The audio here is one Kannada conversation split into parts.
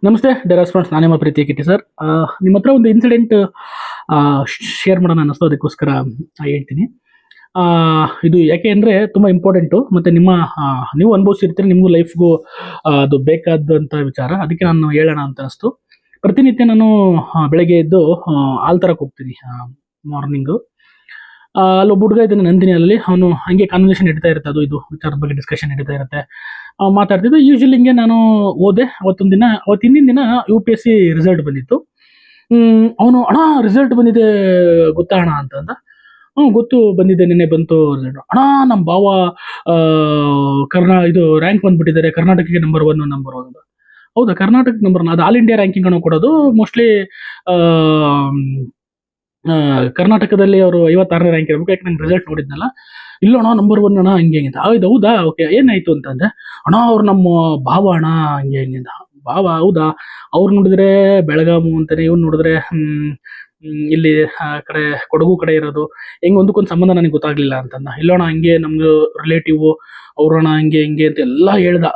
ನಮಸ್ತೆ ಡೆರಾಸ್ಪಾನ್ಸ್, ನಾನೇಮ ಪ್ರೀತಿ ಕಿಟ್ಟಿ ಸರ್. ನಿಮ್ಮ ಹತ್ರ ಒಂದು ಇನ್ಸಿಡೆಂಟ್ ಶೇರ್ ಮಾಡೋಣ ಅನ್ನಿಸ್ತು, ಅದಕ್ಕೋಸ್ಕರ ಹೇಳ್ತೀನಿ. ಆ, ಇದು ಯಾಕೆ ಅಂದರೆ ತುಂಬ ಇಂಪಾರ್ಟೆಂಟು, ಮತ್ತು ನೀವು ಅನುಭವಿಸಿರ್ತೀರಿ, ನಿಮಗೂ ಲೈಫ್ಗೂ ಅದು ಬೇಕಾದಂಥ ವಿಚಾರ. ಅದಕ್ಕೆ ನಾನು ಹೇಳೋಣ ಅಂತ ಅನಿಸ್ತು. ಪ್ರತಿನಿತ್ಯ ನಾನು ಬೆಳಗ್ಗೆ ಎದ್ದು ಹಾಲು ತರಕ್ಕೆ ಹೋಗ್ತೀನಿ ಮಾರ್ನಿಂಗು. ಅಲ್ಲೊಬ್ಬ ಹುಡುಗ ಇದ್ದಾನೆ ನಂದಿನಿ, ಅಲ್ಲಿ ಅವನು ಹಂಗೆ ಕಾನ್ವರ್ಸೇಷನ್ ನಡೀತಾ ಇರುತ್ತೆ, ಅದು ಇದು ವಿಚಾರದ ಬಗ್ಗೆ ಡಿಸ್ಕಷನ್ ನಡೀತಾ ಇರುತ್ತೆ. ಮಾತಾಡ್ತಿದ್ದು ಯೂಶಲಿ ಹಿಂಗೆ ನಾನು ಹೋದೆ. ಹಿಂದಿನ ದಿನ UPSC ರಿಸಲ್ಟ್ ಬಂದಿತ್ತು. ಅವನು ಅಣ್ಣ ರಿಸಲ್ಟ್ ಬಂದಿದೆ ಗೊತ್ತಾ ಅಣ್ಣ ಅಂತಂದ. ಗೊತ್ತು, ಬಂದಿದೆ, ನಿನ್ನೆ ಬಂತು ರಿಸಲ್ಟ್. ಅಣ್ಣ ನಮ್ಮ ಭಾವ ಇದು ರ್ಯಾಂಕ್ ಬಂದ್ಬಿಟ್ಟಿದ್ದಾರೆ, ಕರ್ನಾಟಕಕ್ಕೆ ನಂಬರ್ 1 ಅಂತ. ಹೌದಾ, ಕರ್ನಾಟಕ ನಂಬರ್ 1? ಅದು ಆಲ್ ಇಂಡಿಯಾ ರ್ಯಾಂಕಿಂಗ್ ಅನ್ನು ಕೊಡೋದು ಮೋಸ್ಟ್ಲಿ. ಕರ್ನಾಟಕದಲ್ಲಿ ಅವರು 56ನೇ ರ್ಯಾಂಕ್ ಇರಬೇಕು, ಯಾಕೆ ನಂಗೆ ರಿಸಲ್ಟ್ ನೋಡಿದ್ನಲ್ಲ. ಇಲ್ಲ ಅಣ್ಣ ನಂಬರ್ 1 ಅಣ್ಣ, ಹಂಗೆ ಹಿಂಗೆ. ಹೌದಾ, ಓಕೆ, ಏನಾಯ್ತು ಅಂತಂದೆ. ಅಣ್ಣ ಅವ್ರು ನಮ್ಮ ಭಾವ ಅಣ್ಣ, ಹಂಗೆ ಹಿಂಗೆ ಅಂತ. ಭಾವ? ಹೌದಾ. ಅವ್ರು ನೋಡಿದ್ರೆ ಬೆಳಗಾಮು ಅಂತಾನೆ, ಇವ್ನು ನೋಡಿದ್ರೆ ಇಲ್ಲಿ ಕಡೆ ಕೊಡಗು ಕಡೆ ಇರೋದು. ಹೆಂಗೆ ಒಂದಕ್ಕೊಂದು ಸಂಬಂಧ ನನಗೆ ಗೊತ್ತಾಗ್ಲಿಲ್ಲ ಅಂತಂದ. ಇಲ್ಲೋಣ ಹಂಗೆ ನಮ್ದು ರಿಲೇಟಿವ್ ಅವ್ರಣ್ಣ, ಹಂಗೆ ಹಿಂಗೆ ಅಂತ ಎಲ್ಲ ಹೇಳ್ದ.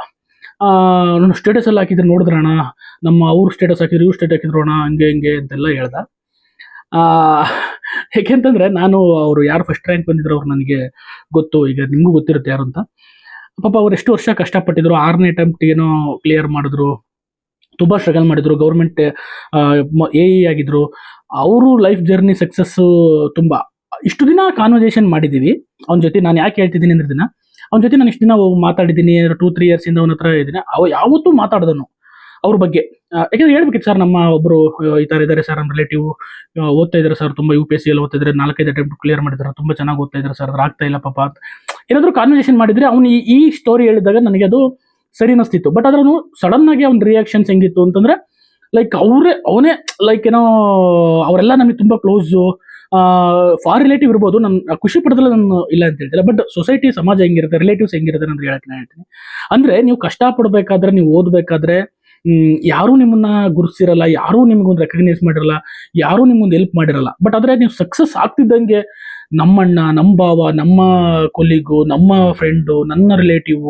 ನನ್ನ ಸ್ಟೇಟಸ್ ಎಲ್ಲ ಹಾಕಿದ್ರೆ ನೋಡಿದ್ರಣ್ಣ, ಅವ್ರ ಸ್ಟೇಟಸ್ ಹಾಕಿದ್ರು, ಇವ್ರು ಸ್ಟೇಟಸ್ ಹಾಕಿದ್ರು ಅಣ್ಣ, ಹಂಗೆ ಹಿಂಗೆ ಅಂತೆಲ್ಲ ಹೇಳ್ದ. ಯಾಕೆಂತಂದ್ರೆ ನಾನು ಅವರು ಯಾರು ಫಸ್ಟ್ ರ್ಯಾಂಕ್ ಬಂದಿದ್ರು ಅವ್ರು ನನಗೆ ಗೊತ್ತು, ಈಗ ನಿಮಗೂ ಗೊತ್ತಿರುತ್ತೆ ಯಾರು ಅಂತ. ಪಾಪ ಅವ್ರು ಎಷ್ಟು ವರ್ಷ ಕಷ್ಟಪಟ್ಟಿದ್ರು, 6ನೇ ಅಟೆಂಪ್ಟ್ ಏನೋ ಕ್ಲಿಯರ್ ಮಾಡಿದ್ರು, ತುಂಬ ಸ್ಟ್ರಗಲ್ ಮಾಡಿದ್ರು, ಗೌರ್ಮೆಂಟ್ AE ಆಗಿದ್ರು. ಅವರು ಲೈಫ್ ಜರ್ನಿ ಸಕ್ಸಸ್ಸು ತುಂಬ. ಇಷ್ಟು ದಿನ ಕಾನ್ವರ್ಸೇಷನ್ ಮಾಡಿದ್ದೀವಿ ಅವನ ಜೊತೆ. ನಾನು ಯಾಕೆ ಹೇಳ್ತಿದ್ದೀನಿ ಅಂದ್ರೆ, ಅವನ ಜೊತೆ ನಾನು ಇಷ್ಟು ದಿನ ಮಾತಾಡಿದ್ದೀನಿ, 2-3 ಇಯರ್ಸಿಂದ ಅವನ ಹತ್ರ ಇದ್ದೀನಿ. ಯಾವತ್ತೂ ಮಾತಾಡ್ದನು ಅವ್ರ ಬಗ್ಗೆ. ಯಾಕಂದ್ರೆ ಹೇಳ್ಬೇಕಿತ್ತು, ಸರ್ ನಮ್ಮ ಒಬ್ಬರು ಈ ಥರ ಇದ್ದಾರೆ ಸರ್, ನಮ್ಮ ರಿಲೇಟಿವ್ ಓದ್ತಾ ಇದ್ದಾರೆ ಸರ್, ತುಂಬ UPSC ಎಲ್ಲ ಓದ್ತಾ ಇದ್ದಾರೆ, 4-5 ಅಟೆಂಪ್ಟ್ ಕ್ಲಿಯರ್ ಮಾಡಿದ್ದಾರೆ, ತುಂಬ ಚೆನ್ನಾಗಿ ಓದ್ತಾ ಇದ್ದಾರೆ ಸರ್, ಅದ್ರ ಆಗ್ತಾ ಇಲ್ಲ ಪಾಪ ಅಂತ ಏನಾದರೂ ಕಾನ್ವರ್ಸೇಷನ್ ಮಾಡಿದರೆ ಅವ್ನು ಈ ಸ್ಟೋರಿ ಹೇಳಿದಾಗ ನನಗೆ ಅದು ಸರಿ ಅನ್ನಿಸ್ತಿತ್ತು. ಬಟ್ ಆದ್ರೂ ಸಡನ್ ಆಗಿ ಅವ್ನ ರಿಯಾಕ್ಷನ್ಸ್ ಹೆಂಗಿತ್ತು ಅಂತಂದ್ರೆ, ಲೈಕ್ ಅವನೇ ಲೈಕ್ ಏನೋ ಅವರೆಲ್ಲ ನಮಗೆ ತುಂಬ ಕ್ಲೋಸು, ಫಾರ್ ರಿಲೇಟಿವ್ ಇರ್ಬೋದು. ನಾನು ಖುಷಿ ಪಡೋದಿಲ್ಲ, ನಾನು ಇಲ್ಲ ಅಂತ ಹೇಳ್ತಿಲ್ಲ. ಬಟ್ ಸೊಸೈಟಿ, ಸಮಾಜ ಹೆಂಗಿರುತ್ತೆ, ರಿಲೇಟಿವ್ಸ್ ಹೆಂಗಿರುತ್ತೆ ಅಂತ ಹೇಳಕ್ಕೆ ನಾನು ಹೇಳ್ತೀನಿ. ಅಂದರೆ ನೀವು ಕಷ್ಟಪಡಬೇಕಾದ್ರೆ, ನೀವು ಓದಬೇಕಾದ್ರೆ ಯಾರೂ ನಿಮ್ಮನ್ನ ಗುರುತಿಸಿರಲ್ಲ, ಯಾರೂ ನಿಮಗೊಂದು ರೆಕಗ್ನೈಸ್ ಮಾಡಿರಲ್ಲ, ಯಾರೂ ನಿಮ್ಗೊಂದು ಹೆಲ್ಪ್ ಮಾಡಿರಲ್ಲ. ಬಟ್ ಆದರೆ ನೀವು ಸಕ್ಸಸ್ ಆಗ್ತಿದ್ದಂಗೆ ನಮ್ಮಣ್ಣ, ನಮ್ಮ ಭಾವ, ನಮ್ಮ ಕೊಲೀಗು, ನಮ್ಮ ಫ್ರೆಂಡು, ನನ್ನ ರಿಲೇಟಿವ್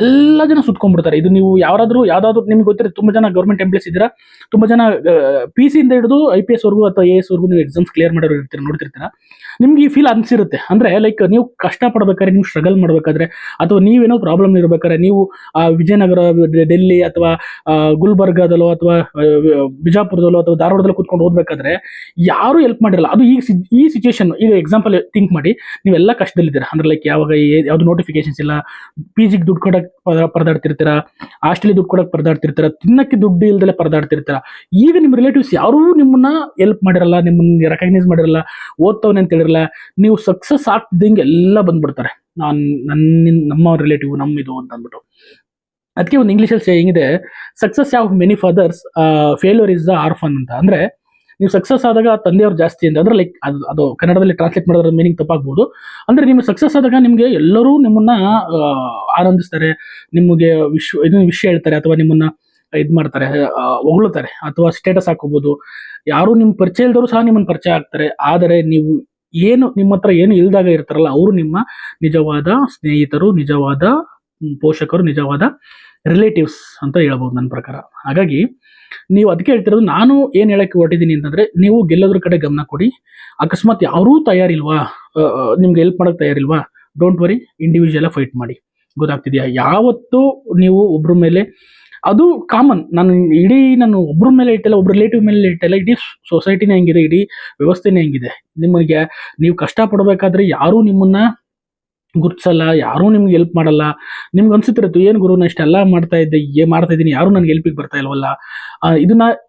ಎಲ್ಲ ಜನ ಸುತ್ಕೊಂಡ್ಬಿಡ್ತಾರೆ. ಇದು ನೀವು ಯಾವ್ದಾದ್ರು ನಿಮ್ಗೆ ಗೊತ್ತಿರುತ್ತೆ, ತುಂಬ ಜನ ಗೌರ್ಮೆಂಟ್ ಎಂಪ್ಲಾಯ್ಸ್ ಇದ್ದೀರಾ, ತುಂಬ ಜನ PC ಇಂದ ಹಿಡಿದು IPS ವರ್ಗೂ ಅಥವಾ AS ವರ್ಗೂ ನೀವು ಎಕ್ಸಾಮ್ಸ್ ಕ್ಲಿಯರ್ ಮಾಡೋರು ನೋಡ್ತಿರ್ತೀರ. ನಿಮ್ಗೆ ಈ ಫೀಲ್ ಅನಿಸಿರುತ್ತೆ. ಅಂದರೆ ಲೈಕ್ ನೀವು ಕಷ್ಟಪಡ್ಬೇಕಾದ್ರೆ, ನೀವು ಸ್ಟ್ರಗಲ್ ಮಾಡಬೇಕಾದ್ರೆ, ಅಥವಾ ನೀವೇನೋ ಪ್ರಾಬ್ಲಮ್ ಇರಬೇಕಾದ್ರೆ, ನೀವು ವಿಜಯನಗರ, ಡೆಲ್ಲಿ ಅಥವಾ ಗುಲ್ಬರ್ಗಾದಲ್ಲೋ ಅಥವಾ ಬಿಜಾಪುರದಲ್ಲೋ ಅಥವಾ ಧಾರವಾಡದಲ್ಲೋ ಕೂತ್ಕೊಂಡು ಓದಬೇಕಾದ್ರೆ ಯಾರೂ ಹೆಲ್ಪ್ ಮಾಡಿರಲ್ಲ. ಅದು ಈ ಸಿಚುವೇಶನ್, ಈಗ ಎಕ್ಸಾಂಪಲ್ ಥಿಂಕ್ ಮಾಡಿ, ನೀವೆಲ್ಲ ಕಷ್ಟದಲ್ಲಿದ್ದೀರಾ. ಅಂದರೆ ಲೈಕ್ ಯಾವುದು ನೋಟಿಫಿಕೇಶನ್ಸ್ ಇಲ್ಲ, PGಗೆ ದುಡ್ಡು ಕೊಡೋಕೆ ಪರದಾಡ್ತಿರ್ತೀರಾ, ಹಾಸ್ಟೆಲಿಗೆ ದುಡ್ಡು ಕೊಡೋಕೆ ಪರದಾಡ್ತಿರ್ತೀರಾ, ತಿನ್ನಕ್ಕೆ ದುಡ್ಡು ಇಲ್ದಲೆ ಪರದಾಡ್ತಿರ್ತೀರಾ. ಈಗ ನಿಮ್ಮ ರಿಲೇಟಿವ್ಸ್ ಯಾರೂ ನಿಮ್ಮನ್ನ ಹೆಲ್ಪ್ ಮಾಡಿರಲ್ಲ, ನಿಮ್ಮನ್ನ ರೆಕಗ್ನೈಸ್ ಮಾಡಿರಲ್ಲ, ಓದ್ತವನೆ ಅಂತ ಹೇಳಿರಲ್ಲ. ನೀವು ಸಕ್ಸಸ್ ಆಗ್ತಿದ್ದಂಗೆ ಎಲ್ಲ ಬಂದ್ಬಿಡ್ತಾರೆ, ನಮ್ಮ ರಿಲೇಟಿವ್, ನಮ್ಮಿದು ಅಂತ ಅಂದ್ಬಿಟ್ಟು. ಅದಕ್ಕೆ ಒಂದು ಇಂಗ್ಲೀಷಲ್ಲಿ ಹೆಂಗಿದೆ, success of many fathers, failure is the orphan ಅಂತ. ಅಂದರೆ ನೀವು ಸಕ್ಸಸ್ ಆದಾಗ ತಂದೆಯವ್ರು ಜಾಸ್ತಿ ಅಂತ. ಅಂದರೆ ಲೈಕ್ ಅದು ಕನ್ನಡದಲ್ಲಿ ಟ್ರಾನ್ಸ್ಲೇಟ್ ಮಾಡೋದ್ರ ಮೀನಿಂಗ್ ತಪ್ಪಾಗ್ಬೋದು. ಅಂದರೆ ನಿಮಗೆ ಸಕ್ಸಸ್ ಆದಾಗ ನಿಮಗೆ ಎಲ್ಲರೂ ನಿಮ್ಮನ್ನ ಆನಂದಿಸ್ತಾರೆ, ನಿಮಗೆ ವಿಷಯ ಹೇಳ್ತಾರೆ, ಅಥವಾ ನಿಮ್ಮನ್ನ ಇದು ಮಾಡ್ತಾರೆ, ಹೊಗಳುತ್ತಾರೆ, ಅಥವಾ ಸ್ಟೇಟಸ್ ಹಾಕೋಬೋದು. ಯಾರು ನಿಮ್ಮ ಪರಿಚಯ ಇಲ್ದವರು ಸಹ ನಿಮ್ಮನ್ನು ಪರಿಚಯ ಆಗ್ತಾರೆ. ಆದರೆ ನೀವು ನಿಮ್ಮ ಹತ್ರ ಏನು ಇಲ್ದಾಗ ಇರ್ತಾರಲ್ಲ, ಅವರು ನಿಮ್ಮ ನಿಜವಾದ ಸ್ನೇಹಿತರು, ನಿಜವಾದ ಪೋಷಕರು, ನಿಜವಾದ ರಿಲೇಟಿವ್ಸ್ ಅಂತ ಹೇಳ್ಬೋದು ನನ್ನ ಪ್ರಕಾರ. ಹಾಗಾಗಿ ನೀವು ಅದಕ್ಕೆ ಹೇಳ್ತಿರೋದು, ನಾನು ಏನು ಹೇಳಕ್ಕೆ ಹೊರಟಿದ್ದೀನಿ ಅಂತಂದರೆ, ನೀವು ಗೆಲ್ಲೋದ್ರ ಕಡೆ ಗಮನ ಕೊಡಿ. ಅಕಸ್ಮಾತ್ ಯಾರೂ ತಯಾರಿಲ್ವಾ, ನಿಮ್ಗೆ ಹೆಲ್ಪ್ ಮಾಡೋಕ್ಕೆ ತಯಾರಿಲ್ವಾ, ಡೋಂಟ್ ವರಿ, ಇಂಡಿವಿಜುವಲಾಗಿ ಫೈಟ್ ಮಾಡಿ. ಗೊತ್ತಾಗ್ತಿದೆಯಾ? ಯಾವತ್ತೂ ನೀವು ಒಬ್ಬರ ಮೇಲೆ, ಅದು ಕಾಮನ್, ನಾನು ಒಬ್ಬರ ಮೇಲೆ ಇಟ್ಟಿಲ್ಲ, ಒಬ್ಬರು ರಿಲೇಟಿವ್ ಮೇಲೆ ಇಟ್ಟಿಲ್ಲ, ಇಡೀ ಸೊಸೈಟಿನೇ ಹೆಂಗಿದೆ, ಇಡೀ ವ್ಯವಸ್ಥೆನೇ ಹೆಂಗಿದೆ. ನೀವು ಕಷ್ಟಪಡಬೇಕಾದ್ರೆ ಯಾರೂ ನಿಮ್ಮನ್ನ ಗುರ್ತಿಸಲ್ಲ, ಯಾರೂ ನಿಮ್ಗೆ ಹೆಲ್ಪ್ ಮಾಡಲ್ಲ. ನಿಮ್ಗೆ ಅನ್ಸುತ್ತಿರುತ್ತೆ, ಏನು ಗುರು ನಾನು ಇಷ್ಟೆಲ್ಲ ಮಾಡ್ತಾ ಇದ್ದೀನಿ, ಯಾರೂ ನನಗೆ ಹೆಲ್ಪಿಗೆ ಬರ್ತಾ ಇಲ್ವಲ್ಲ.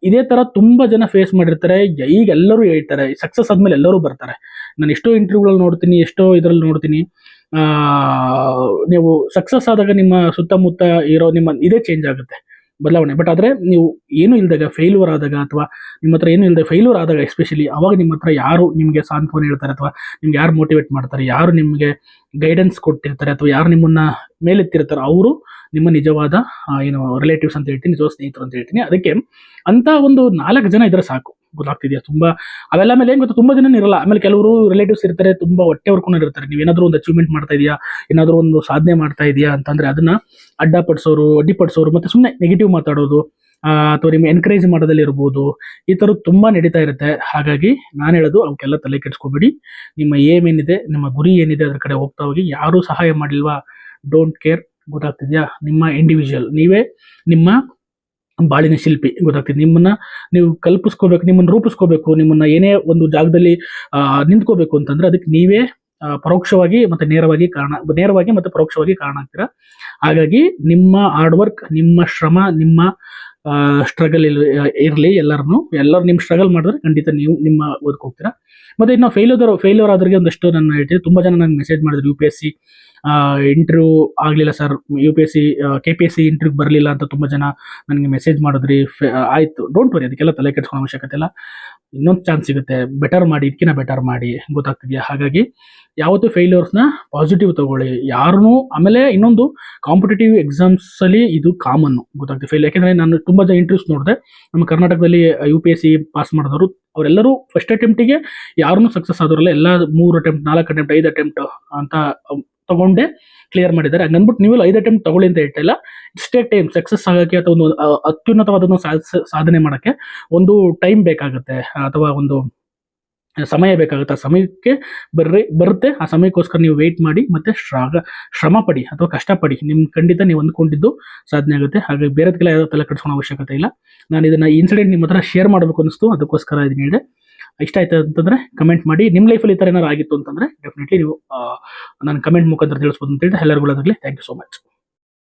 ಇದೇ ಥರ ತುಂಬ ಜನ ಫೇಸ್ ಮಾಡಿರ್ತಾರೆ. ಈಗ ಎಲ್ಲರೂ ಹೇಳ್ತಾರೆ, ಸಕ್ಸಸ್ ಆದಮೇಲೆ ಎಲ್ಲರೂ ಬರ್ತಾರೆ. ನಾನು ಎಷ್ಟೋ ಇಂಟರ್ವ್ಯೂಗಳಲ್ಲಿ ನೋಡ್ತೀನಿ, ಎಷ್ಟೋ ಇದರಲ್ಲಿ ನೋಡ್ತೀನಿ, ನೀವು ಸಕ್ಸಸ್ ಆದಾಗ ನಿಮ್ಮ ಸುತ್ತಮುತ್ತ ಇರೋ ಇದೇ ಚೇಂಜ್ ಆಗುತ್ತೆ, ಬದಲಾವಣೆ. ಬಟ್ ಆದರೆ ನೀವು ಏನೂ ಇಲ್ದಾಗ, ಫೇಲ್ಯೂರ್ ಆದಾಗ, ಅಥವಾ ನಿಮ್ಮ ಹತ್ರ ಏನೂ ಇಲ್ಲದೆ ಫೇಲ್ಯೂರ್ ಆದಾಗ ಎಸ್ಪೆಷಲಿ, ಅವಾಗ ನಿಮ್ಮ ಹತ್ರ ಯಾರು ನಿಮಗೆ ಸಾಂತ್ವನ ಹೇಳ್ತಾರೆ, ಅಥವಾ ನಿಮ್ಗೆ ಯಾರು ಮೋಟಿವೇಟ್ ಮಾಡ್ತಾರೆ, ಯಾರು ನಿಮಗೆ ಗೈಡೆನ್ಸ್ ಕೊಟ್ಟಿರ್ತಾರೆ, ಅಥವಾ ಯಾರು ನಿಮ್ಮನ್ನ ಮೇಲೆತ್ತಿರ್ತಾರೆ, ಅವರು ನಿಮ್ಮ ನಿಜವಾದ ರಿಲೇಟಿವ್ಸ್ ಅಂತ ಹೇಳ್ತೀನಿ, ನಿಜವಾದ ಸ್ನೇಹಿತರು ಅಂತ ಹೇಳ್ತೀನಿ. ಅದಕ್ಕೆ ಅಂತ ಒಂದು 4 ಜನ ಇದ್ರೆ ಸಾಕು. ಗೊತ್ತಾಗ್ತಿದೆಯಾ? ತುಂಬ ಅವೆಲ್ಲ ಮೇಲೆ ಏನು ಗೊತ್ತಾ, ತುಂಬ ಜನ ಇರಲ್ಲ. ಆಮೇಲೆ ಕೆಲವರು ರಿಲೇಟಿವ್ಸ್ ಇರ್ತಾರೆ, ತುಂಬ ಹೊಟ್ಟೆ ಹೊರ್ಕೊಂಡು ಇರ್ತಾರೆ. ನೀವೇನಾದರೂ ಒಂದು ಅಚೀವ್ಮೆಂಟ್ ಮಾಡ್ತಾ ಇದೆಯಾ, ಏನಾದರೂ ಒಂದು ಸಾಧನೆ ಮಾಡ್ತಾ ಇದೆಯಾ ಅಂತಂದರೆ ಅದನ್ನ ಅಡ್ಡಿಪಡಿಸೋರು, ಮತ್ತು ಸುಮ್ಮನೆ ನೆಗೆಟಿವ್ ಮಾತಾಡೋದು, ಅಥವಾ ನಿಮ್ಮ ಎನ್ಕರೇಜ್ ಮಾಡೋದಲ್ಲಿ ಇರ್ಬೋದು, ಈ ಥರದ್ದು ತುಂಬ ನಡೀತಾ ಇರುತ್ತೆ. ಹಾಗಾಗಿ ನಾನು ಹೇಳೋದು ಅವಕ್ಕೆಲ್ಲ ತಲೆ ಕೆಡಿಸ್ಕೋಬೇಡಿ. ನಿಮ್ಮ ಏಮ್ ಏನಿದೆ, ನಿಮ್ಮ ಗುರಿ ಏನಿದೆ ಅದ್ರ ಕಡೆ ಹೋಗ್ತಾ ಹೋಗಿ. ಯಾರೂ ಸಹಾಯ ಮಾಡಿಲ್ವಾ, ಡೋಂಟ್ ಕೇರ್. ಗೊತ್ತಾಗ್ತಿದ್ಯಾ? ನಿಮ್ಮ ಇಂಡಿವಿಜುವಲ್, ನೀವೇ ನಿಮ್ಮ ಬಾಳಿನ ಶಿಲ್ಪಿ. ಗೊತ್ತಾಗ್ತಿದೆ? ನಿಮ್ಮನ್ನ ನೀವು ಕಲ್ಪಿಸ್ಕೋಬೇಕು, ನಿಮ್ಮನ್ನ ರೂಪಿಸ್ಕೋಬೇಕು, ನಿಮ್ಮನ್ನ ಏನೇ ಒಂದು ಜಾಗದಲ್ಲಿ ನಿಂತ್ಕೋಬೇಕು ಅಂತಂದ್ರೆ ಅದಕ್ಕೆ ನೀವೇ ಪರೋಕ್ಷವಾಗಿ ಮತ್ತೆ ನೇರವಾಗಿ ಮತ್ತೆ ಪರೋಕ್ಷವಾಗಿ ಕಾರಣ ಆಗ್ತೀರಾ. ಹಾಗಾಗಿ ನಿಮ್ಮ ಹಾರ್ಡ್ ವರ್ಕ್, ನಿಮ್ಮ ಶ್ರಮ, ನಿಮ್ಮ ಸ್ಟ್ರಗಲ್ ಇರಲಿ. ಎಲ್ಲರೂ ನಿಮ್ಮ ಸ್ಟ್ರಗಲ್ ಮಾಡಿದ್ರೆ ಖಂಡಿತ ನೀವು ನಿಮ್ಮ ಓದಕ್ಕೆ ಹೋಗ್ತೀರಾ. ಮತ್ತೆ ಇನ್ನು ಫೇಲ್ಯೂರ್ ಆದ್ರಿಗೆ ಒಂದಷ್ಟು ನಾನು ಹೇಳ್ತೀನಿ. ತುಂಬ ಜನ ನಂಗೆ ಮೆಸೇಜ್ ಮಾಡಿದ್ರು, UPSC ಇಂಟರ್ವ್ಯೂ ಆಗಲಿಲ್ಲ ಸರ್, UPSC KPSC ಇಂಟರ್ವ್ಯೂಗೆ ಬರಲಿಲ್ಲ ಅಂತ ತುಂಬ ಜನ ನನಗೆ ಮೆಸೇಜ್ ಮಾಡಿದ್ರಿ. ಆಯಿತು, ಡೋಂಟ್ ವರಿ, ಅದಕ್ಕೆಲ್ಲ ತಲೆ ಕೆಡಿಸ್ಕೊಳ್ಳೋ ಅವಶ್ಯಕತೆ ಇಲ್ಲ. ಇನ್ನೊಂದು ಚಾನ್ಸ್ ಸಿಗುತ್ತೆ, ಬೆಟರ್ ಮಾಡಿ, ಇದಕ್ಕಿಂತ ಬೆಟರ್ ಮಾಡಿ. ಗೊತ್ತಾಗ್ತಿದೆಯಾ? ಹಾಗಾಗಿ ಯಾವತ್ತೂ ಫೇಲ್ಯೂರ್ಸ್ನ ಪಾಸಿಟಿವ್ ತಗೊಳ್ಳಿ. ಯಾರೂ ಆಮೇಲೆ ಇನ್ನೊಂದು ಕಾಂಪಿಟೇಟಿವ್ ಎಕ್ಸಾಮ್ಸಲ್ಲಿ ಇದು ಕಾಮನ್ನು. ಗೊತ್ತಾಗ್ತದೆ ಯಾಕೆಂದರೆ ನಾನು ತುಂಬ ಜನ ಇಂಟರ್ವ್ಯೂಸ್ ನೋಡಿದೆ. ನಮ್ಮ ಕರ್ನಾಟಕದಲ್ಲಿ UPSC ಪಾಸ್ ಮಾಡಿದವರು ಅವರೆಲ್ಲರೂ ಫಸ್ಟ್ ಅಟೆಂಪ್ಟಿಗೆ ಯಾರೂ ಸಕ್ಸಸ್ ಆದವರಲ್ಲ. ಎಲ್ಲ 3 ಅಟೆಂಪ್ಟ್, 4 ಅಟೆಂಪ್ಟ್, 5 ಅಟೆಂಪ್ಟ್ ಅಂತ ತಗೊಂಡೇ ಕ್ಲಿಯರ್ ಮಾಡಿದ್ದಾರೆ. ಹಂಗಂದ್ಬಿಟ್ಟು ನೀವು 5 ಅಟೆಂಪ್ಟ್ ತಗೊಳ್ಳಿ ಅಂತ ಹೇಳ್ತಾ ಇಲ್ಲ. ಇಷ್ಟೇ ಟೈಮ್ ಸಕ್ಸಸ್ ಆಗೋಕ್ಕೆ ಅಥವಾ ಒಂದು ಅತ್ಯುನ್ನತವಾದ ಸಾಧನೆ ಮಾಡೋಕ್ಕೆ ಒಂದು ಟೈಮ್ ಬೇಕಾಗುತ್ತೆ, ಅಥವಾ ಒಂದು ಸಮಯ ಬೇಕಾಗುತ್ತೆ. ಆ ಸಮಯಕ್ಕೆ ಬರುತ್ತೆ. ಆ ಸಮಯಕ್ಕೋಸ್ಕರ ನೀವು ವೆಯ್ಟ್ ಮಾಡಿ, ಮತ್ತೆ ಶ್ರಮ ಪಡಿ ಅಥವಾ ಕಷ್ಟಪಡಿ. ಖಂಡಿತ ನೀವು ಅಂದ್ಕೊಂಡಿದ್ದು ಸಾಧನೆ ಆಗುತ್ತೆ. ಹಾಗಾಗಿ ಬೇರೆದಕ್ಕೆಲ್ಲ ಯಾವ್ದು ತಲೆ ಕೆಡಿಸ್ಕೊಳ್ಳೋ ಅವಶ್ಯಕತೆ ಇಲ್ಲ. ನಾನು ಇದನ್ನ ಇನ್ಸಿಡೆಂಟ್ ನಿಮ್ಮ ಹತ್ರ ಶೇರ್ ಮಾಡಬೇಕು ಅನಿಸ್ತು, ಅದಕ್ಕೋಸ್ಕರ ಇದನ್ನ ಹೇಳಿದೆ. ಇಷ್ಟ ಆಯ್ತು ಅಂತಂದ್ರೆ ಕಮೆಂಟ್ ಮಾಡಿ. ನಿಮ್ಮ ಲೈಫಲ್ಲಿ ಈ ಥರ ಏನಾರು ಆಗಿತ್ತು ಅಂತಂದ್ರೆ ಡೆಫಿನೆಟ್ಲಿ ನೀವು ನಾನು ಕಮೆಂಟ್ ಮುಖಾಂತರ ತಿಳಿಸ್ಬೋದು ಅಂತ ಹೇಳಿ ಎಲ್ಲರಿಗೂ ಒಳ್ಳೆದಾಗಲಿ. Thank you so much.